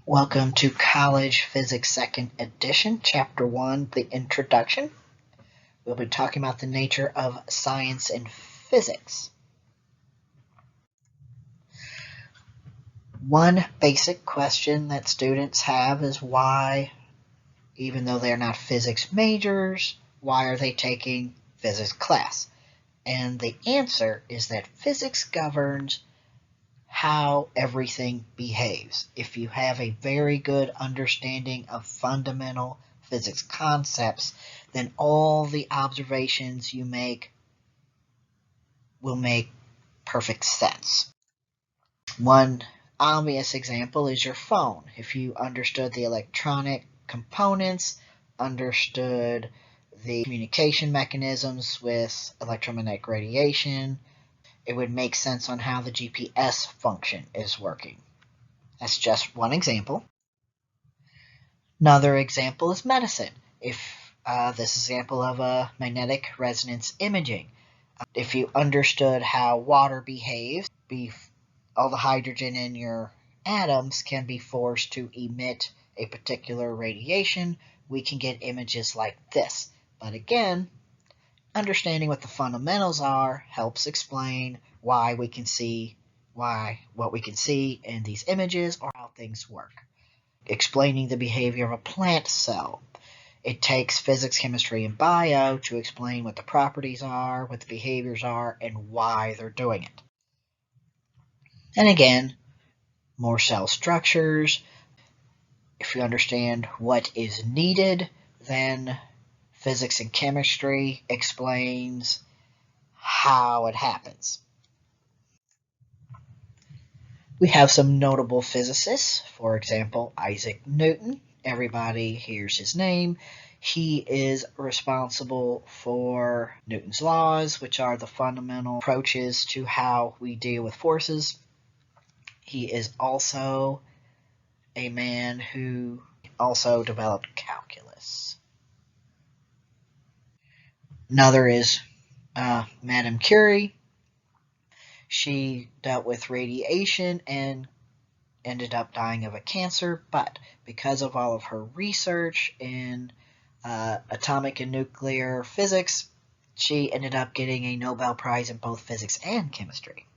Welcome to College Physics Second Edition, Chapter 1, The Introduction. We'll be talking about the nature of science and physics. One basic question that students have is why, even though they're not physics majors, why are they taking physics class? And the answer is that physics governs how everything behaves. If you have a very good understanding of fundamental physics concepts, then all the observations you make will make perfect sense. One obvious example is your phone. If you understood the electronic components, understood the communication mechanisms with electromagnetic radiation, it would make sense on how the GPS function is working. That's just one example. Another example is medicine. If this is an example of magnetic resonance imaging. If you understood how water behaves, all the hydrogen in your atoms can be forced to emit a particular radiation, we can get images like this. But again, understanding what the fundamentals are helps explain why we can see what we can see in these images or how things work. Explaining the behavior of a plant cell. It takes physics, chemistry, and bio to explain what the properties are, what the behaviors are, and why they're doing it. And again, more cell structures. If you understand what is needed, then physics and chemistry explains how it happens. We have some notable physicists, for example, Isaac Newton. Everybody hears his name. He is responsible for Newton's laws, which are the fundamental approaches to how we deal with forces. He is also a man who also developed calculus. Another is Madame Curie. She dealt with radiation and ended up dying of a cancer, but because of all of her research in atomic and nuclear physics, she ended up getting a Nobel Prize in both physics and chemistry.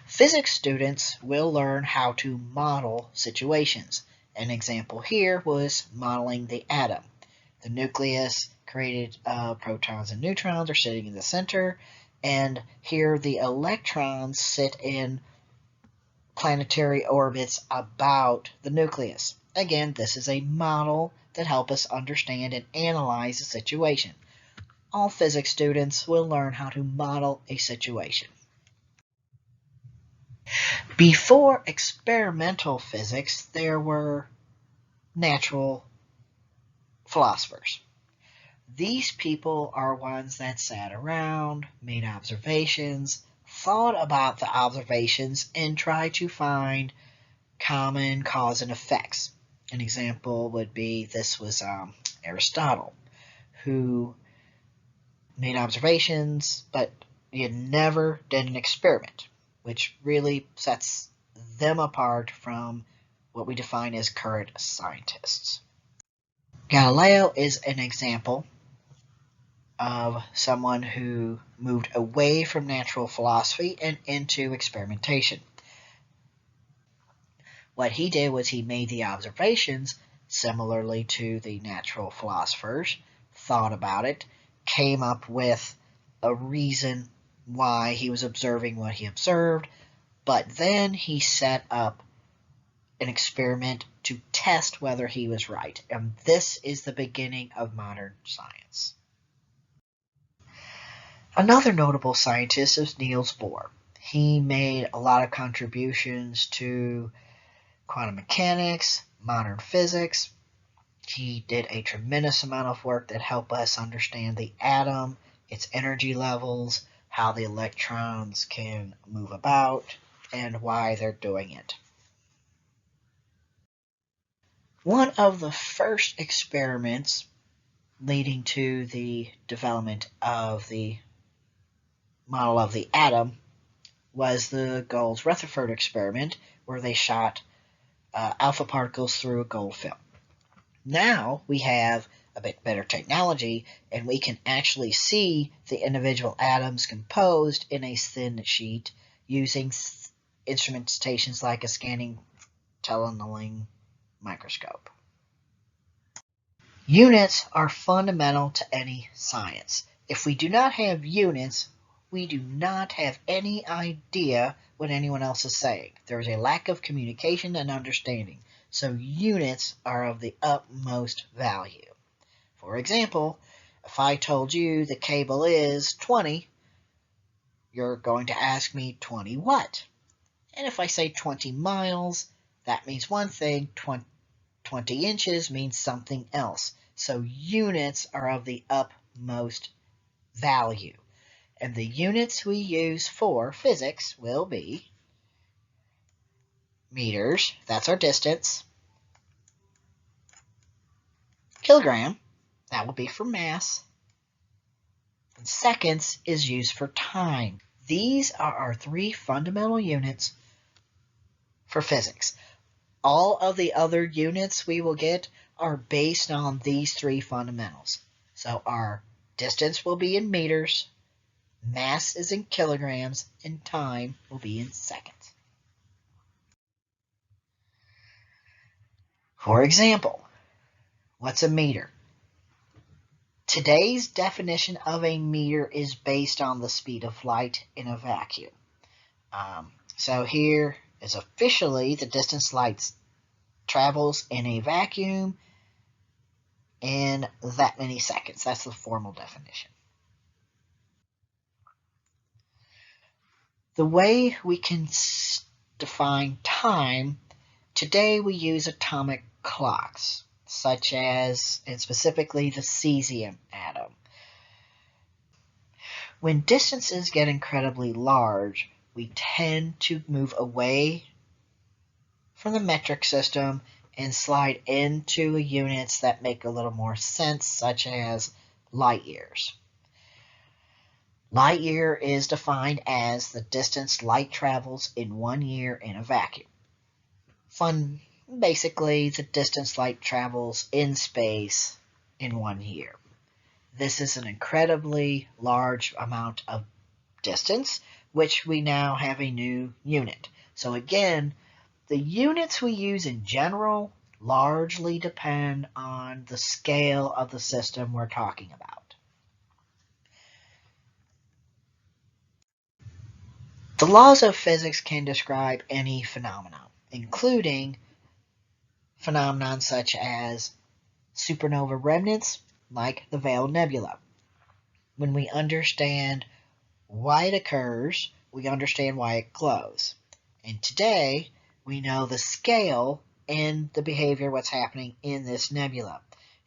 Physics students will learn how to model situations. An example here was modeling the atom. The nucleus created protons and neutrons are sitting in the center, and here the electrons sit in planetary orbits about the nucleus. Again, this is a model that helps us understand and analyze a situation. All physics students will learn how to model a situation. Before experimental physics, there were natural philosophers. These people are ones that sat around, made observations, thought about the observations, and tried to find common cause and effects. An example would be this was Aristotle, who made observations, but he never did an experiment, which really sets them apart from what we define as current scientists. Galileo is an example of someone who moved away from natural philosophy and into experimentation. What he did was he made the observations similarly to the natural philosophers, thought about it, came up with a reason why he was observing what he observed, but then he set up an experiment to test whether he was right. And this is the beginning of modern science. Another notable scientist is Niels Bohr. He made a lot of contributions to quantum mechanics, modern physics. He did a tremendous amount of work that helped us understand the atom, its energy levels, how the electrons can move about, and why they're doing it. One of the first experiments leading to the development of the model of the atom was the Gold's Rutherford experiment, where they shot alpha particles through a gold film. Now we have a bit better technology, and we can actually see the individual atoms composed in a thin sheet using instrumentations like a scanning tunneling microscope. Units are fundamental to any science. If we do not have units, we do not have any idea what anyone else is saying. There is a lack of communication and understanding, so units are of the utmost value. For example, if I told you the cable is 20, you're going to ask me 20 what? And if I say 20 miles, that means one thing, 20 inches means something else. So units are of the utmost value. And the units we use for physics will be meters, that's our distance, kilogram, that will be for mass, and seconds is used for time. These are our three fundamental units for physics. All of the other units we will get are based on these three fundamentals. So our distance will be in meters, mass is in kilograms, and time will be in seconds. For example, what's a meter? Today's definition of a meter is based on the speed of light in a vacuum. So here is officially the distance light travels in a vacuum in that many seconds. That's the formal definition. The way we can define time, today we use atomic clocks, such as, and specifically, the cesium atom. When distances get incredibly large, we tend to move away from the metric system and slide into units that make a little more sense, such as light years. Light year is defined as the distance light travels in 1 year in a vacuum. Basically, the distance light travels in space in 1 year. This is an incredibly large amount of distance, which we now have a new unit. So again, the units we use in general largely depend on the scale of the system we're talking about. The laws of physics can describe any phenomenon, including phenomena such as supernova remnants, like the Veiled Nebula. When we understand why it occurs, we understand why it glows. And today, we know the scale and the behavior, what's happening in this nebula.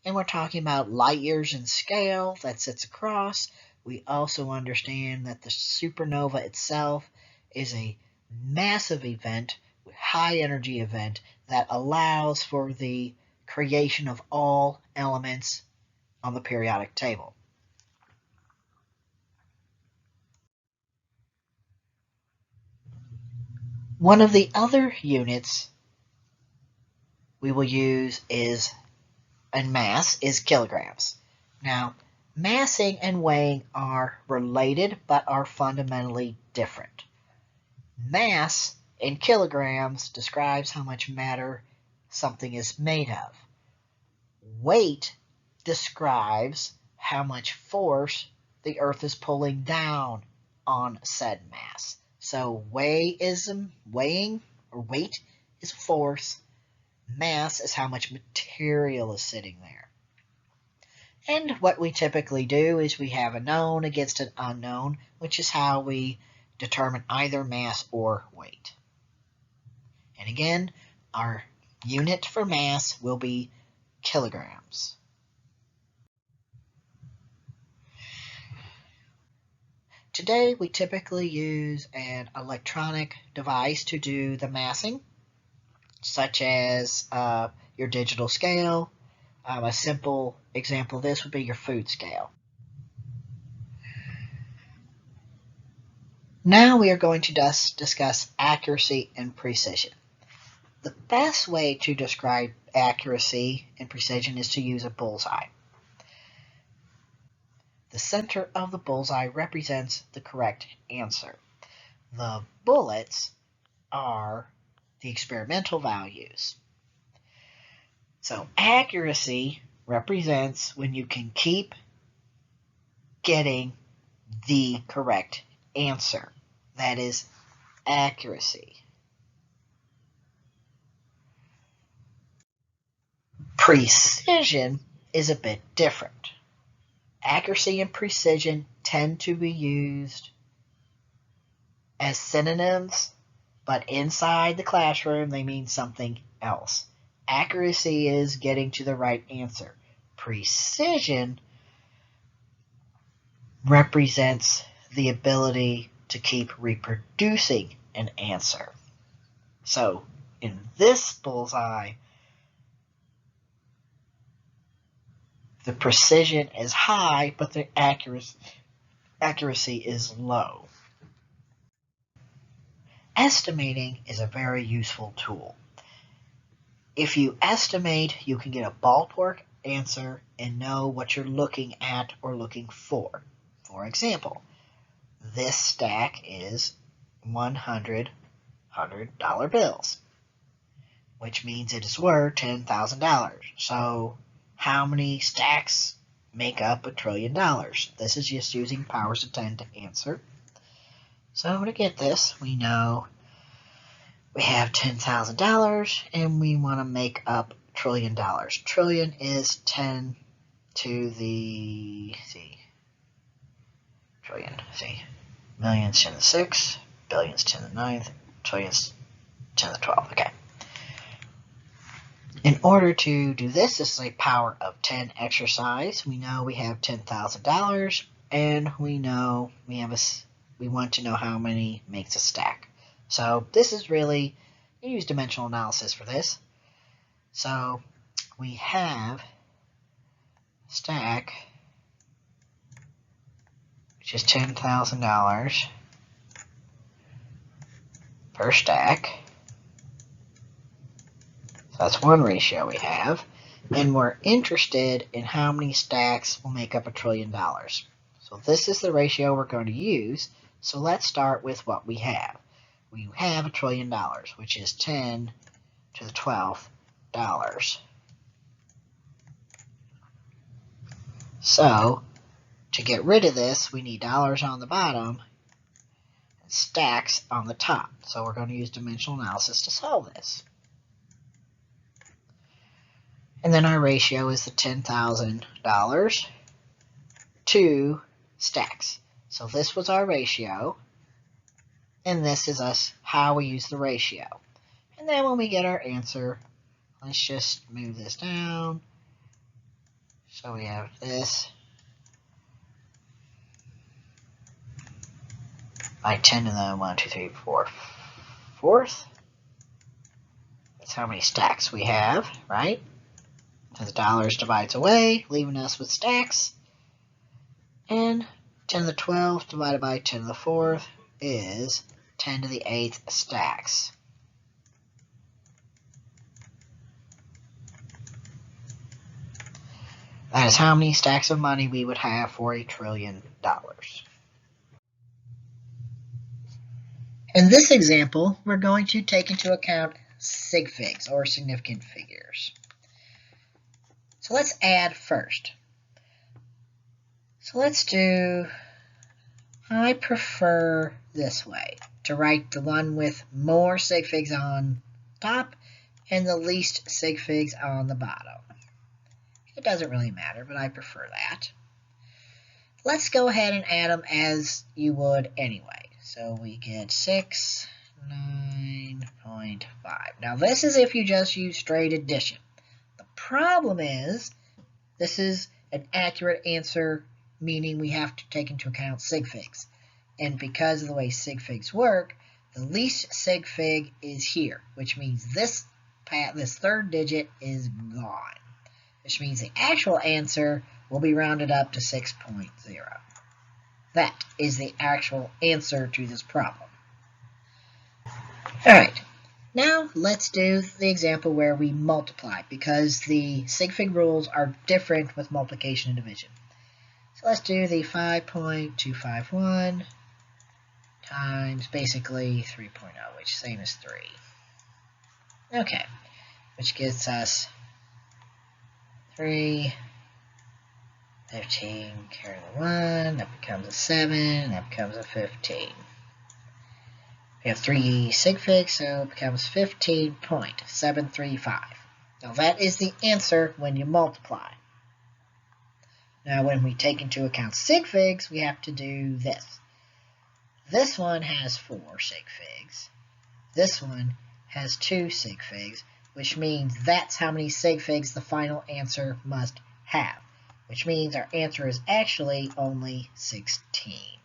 And we're talking about light years in scale that sits across. We also understand that the supernova itself is a massive event, high energy event, that allows for the creation of all elements on the periodic table. One of the other units we will use is, and mass, is kilograms. Now, massing and weighing are related but are fundamentally different. Mass in kilograms describes how much matter something is made of. Weight describes how much force the Earth is pulling down on said mass. So weight is force. Mass is how much material is sitting there. And what we typically do is we have a known against an unknown, which is how we determine either mass or weight. And again, our unit for mass will be kilograms. Today, we typically use an electronic device to do the massing, such as your digital scale. A simple example of this would be your food scale. Now we are going to discuss accuracy and precision. The best way to describe accuracy and precision is to use a bullseye. The center of the bullseye represents the correct answer. The bullets are the experimental values. So accuracy represents when you can keep getting the correct answer. That is accuracy. Precision is a bit different. Accuracy and precision tend to be used as synonyms, but inside the classroom they mean something else. Accuracy is getting to the right answer. Precision represents the ability to keep reproducing an answer. So in this bullseye, the precision is high, but the accuracy is low. Estimating is a very useful tool. If you estimate, you can get a ballpark answer and know what you're looking at or looking for. For example, this stack is 100 $100 bills, which means it is worth $10,000. So how many stacks make up $1 trillion? This is just using powers of 10 to answer. So to get this, we know we have $10,000 and we want to make up $1 trillion. Trillion is 10 to the, millions 10 to the 6, billions 10 to the 9th, trillions 10 to the 12. Okay. In order to do this, this is a power of 10 exercise. We know we have $10,000 and we know we want to know how many makes a stack. So this is really, you use dimensional analysis for this. So we have stack, which is $10,000 per stack. So that's one ratio we have. And we're interested in how many stacks will make up $1 trillion. So this is the ratio we're going to use. So let's start with what we have. We have $1 trillion, which is 10 to the 12th dollars. So to get rid of this, we need dollars on the bottom and stacks on the top. So we're going to use dimensional analysis to solve this. And then our ratio is the $10,000 to stacks. So this was our ratio, and this is how we use the ratio. And then when we get our answer, let's just move this down. So we have this by 10 to the 1, 2, 3, 4, 4th. That's how many stacks we have, right? As dollars divides away, leaving us with stacks. And 10 to the 12th divided by 10 to the 4th is 10 to the 8th stacks. That is how many stacks of money we would have for $1 trillion. In this example, we're going to take into account sig figs, or significant figures. So let's add first. So let's do, I prefer this way, to write the one with more sig figs on top and the least sig figs on the bottom. It doesn't really matter, but I prefer that. Let's go ahead and add them as you would anyway. So we get 6, 9.5. Now this is if you just use straight addition. The problem is, this is an accurate answer, meaning we have to take into account sig figs. And because of the way sig figs work, the least sig fig is here, which means this third digit is gone, which means the actual answer will be rounded up to 6.0. That is the actual answer to this problem. Alright, now let's do the example where we multiply, because the sig fig rules are different with multiplication and division. So let's do the 5.251 times basically 3.0, which is same as 3. Okay, which gets us 3, 15, carry the 1, that becomes a 7, that becomes a 15. We have 3 sig figs, so it becomes 15.735. Now that is the answer when you multiply. Now when we take into account sig figs, we have to do this. This one has 4 sig figs. This one has 2 sig figs, which means that's how many sig figs the final answer must have, which means our answer is actually only 16.